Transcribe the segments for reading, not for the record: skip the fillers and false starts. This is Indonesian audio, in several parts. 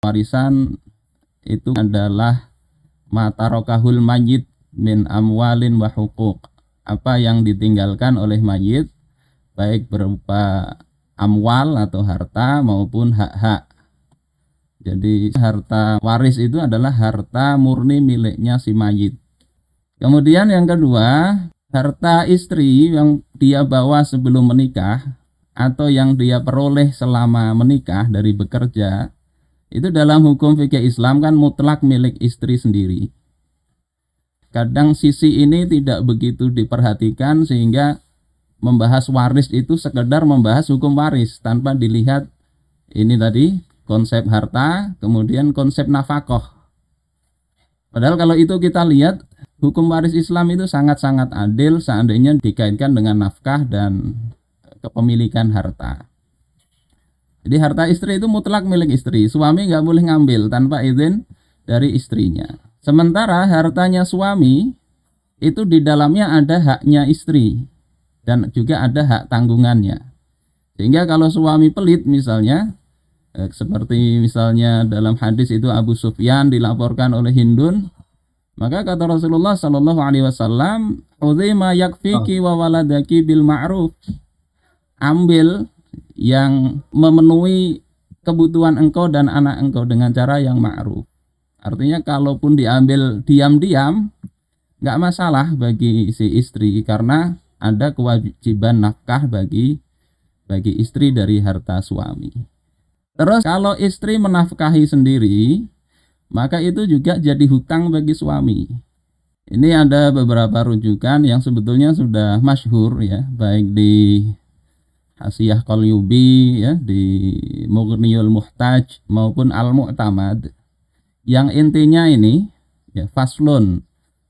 warisan itu adalah matarokahul mayyit min amwalin wa huquq. Apa yang ditinggalkan oleh mayit baik berupa amwal atau harta maupun hak-hak. Jadi harta waris itu adalah harta murni miliknya si mayit. Kemudian yang kedua, harta istri yang dia bawa sebelum menikah atau yang dia peroleh selama menikah dari bekerja, itu dalam hukum fikih Islam kan mutlak milik istri sendiri. Kadang sisi ini tidak begitu diperhatikan sehingga membahas waris itu sekedar membahas hukum waris tanpa dilihat ini tadi konsep harta, kemudian konsep nafkah. Padahal kalau itu kita lihat hukum waris Islam itu sangat-sangat adil seandainya dikaitkan dengan nafkah dan kepemilikan harta. Jadi harta istri itu mutlak milik istri, suami nggak boleh ngambil tanpa izin dari istrinya. Sementara hartanya suami itu di dalamnya ada haknya istri dan juga ada hak tanggungannya. Sehingga kalau suami pelit misalnya, seperti misalnya dalam hadis itu Abu Sufyan dilaporkan oleh Hindun, maka kata Rasulullah Shallallahu Alaihi Wasallam, "Udhima yakfiki wa waladaki bil ma'ruf." Ambil yang memenuhi kebutuhan engkau dan anak engkau dengan cara yang ma'ruf. Artinya kalaupun diambil diam-diam nggak masalah bagi si istri karena ada kewajiban nafkah bagi istri dari harta suami. Terus kalau istri menafkahi sendiri, maka itu juga jadi hutang bagi suami. Ini ada beberapa rujukan yang sebetulnya sudah masyhur ya, baik di Hasiyah Qalyubi ya, di Mughniyul Muhtaj maupun Al-Mu'tamad. Yang intinya ini ya, faslun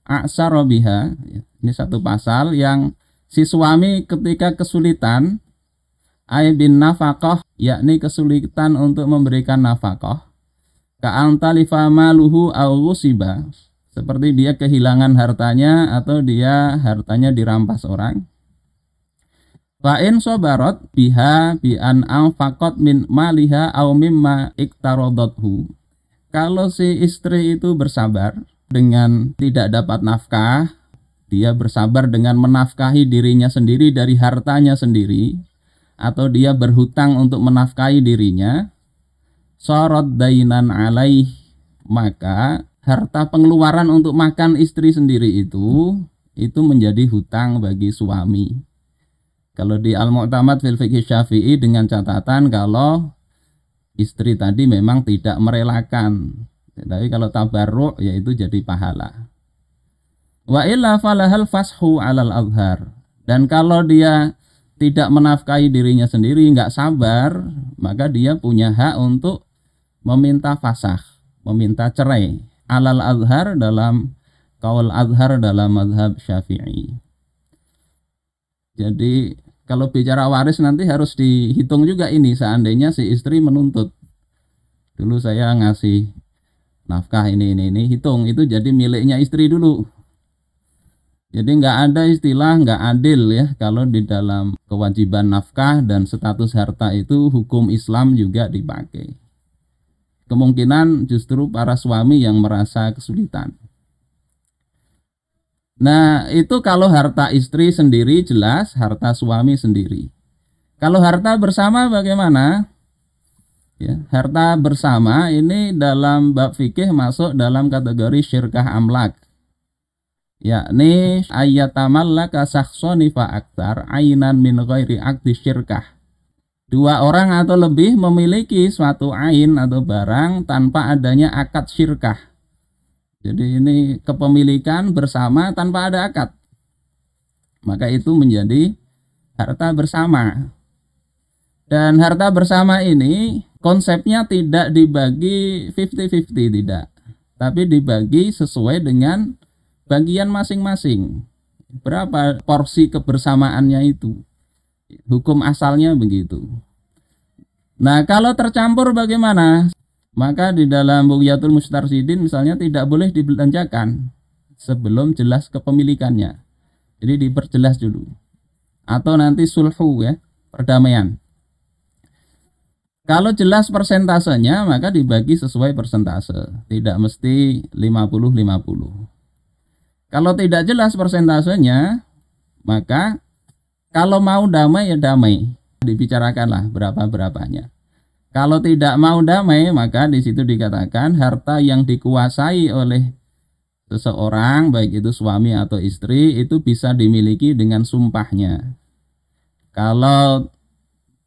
a'syara biha, ya, ini satu pasal yang si suami ketika kesulitan ay bin nafaqah, yakni kesulitan untuk memberikan nafkah, ka'antalifa maluhu aw ghusiba, seperti dia kehilangan hartanya atau dia hartanya dirampas orang. Fa in sabarat biha bi an anfaqat min maliha aw mimma iktaradathu. Kalau si istri itu bersabar dengan tidak dapat nafkah, dia bersabar dengan menafkahi dirinya sendiri dari hartanya sendiri, atau dia berhutang untuk menafkahi dirinya, sorot dainan alaih, maka harta pengeluaran untuk makan istri sendiri itu menjadi hutang bagi suami. Kalau di Al-Mu'tamad fil Fiqh Syafi'i dengan catatan kalau istri tadi memang tidak merelakan, tapi kalau tabarruk yaitu jadi pahala. Wa illa falahal fashu alal azhar, dan kalau dia tidak menafkahi dirinya sendiri, nggak sabar, maka dia punya hak untuk meminta fasakh, meminta cerai. Alal azhar dalam qaul azhar dalam mazhab Syafi'i. Jadi kalau bicara waris nanti harus dihitung juga ini seandainya si istri menuntut. Dulu saya ngasih nafkah ini, hitung itu jadi miliknya istri dulu. Jadi nggak ada istilah nggak adil ya kalau di dalam kewajiban nafkah dan status harta itu hukum Islam juga dipakai. Kemungkinan justru para suami yang merasa kesulitan. Nah itu kalau harta istri sendiri jelas, harta suami sendiri. Kalau harta bersama bagaimana? Ya, harta bersama ini dalam bab fikih masuk dalam kategori syirkah amlak. Yakni ayatamallaka sakhsoni fa aktar ainan min ghairi aqdi syirkah. Dua orang atau lebih memiliki suatu ain atau barang tanpa adanya akad syirkah. Jadi ini kepemilikan bersama tanpa ada akad. Maka itu menjadi harta bersama. Dan harta bersama ini konsepnya tidak dibagi 50-50, tidak. Tapi dibagi sesuai dengan bagian masing-masing. Berapa porsi kebersamaannya itu. Hukum asalnya begitu. Nah kalau tercampur bagaimana? Maka di dalam Bughyatul Mustarsyidin misalnya tidak boleh dibelanjakan sebelum jelas kepemilikannya. Jadi diperjelas dulu. Atau nanti sulhu ya, perdamaian. Kalau jelas persentasenya maka dibagi sesuai persentase, tidak mesti 50-50. Kalau tidak jelas persentasenya, maka kalau mau damai ya damai, dibicarakanlah berapa-berapanya. Kalau tidak mau damai, maka di situ dikatakan harta yang dikuasai oleh seseorang, baik itu suami atau istri, itu bisa dimiliki dengan sumpahnya. Kalau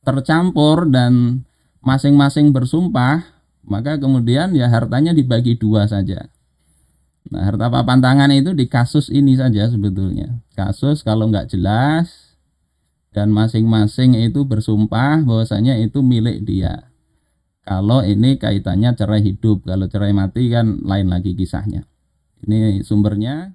tercampur dan masing-masing bersumpah, maka kemudian ya hartanya dibagi dua saja. Nah, harta papan tangan itu di kasus ini saja sebetulnya. Kasus kalau nggak jelas dan masing-masing itu bersumpah bahwasanya itu milik dia. Kalau ini kaitannya cerai hidup, kalau cerai mati kan lain lagi kisahnya. Ini sumbernya.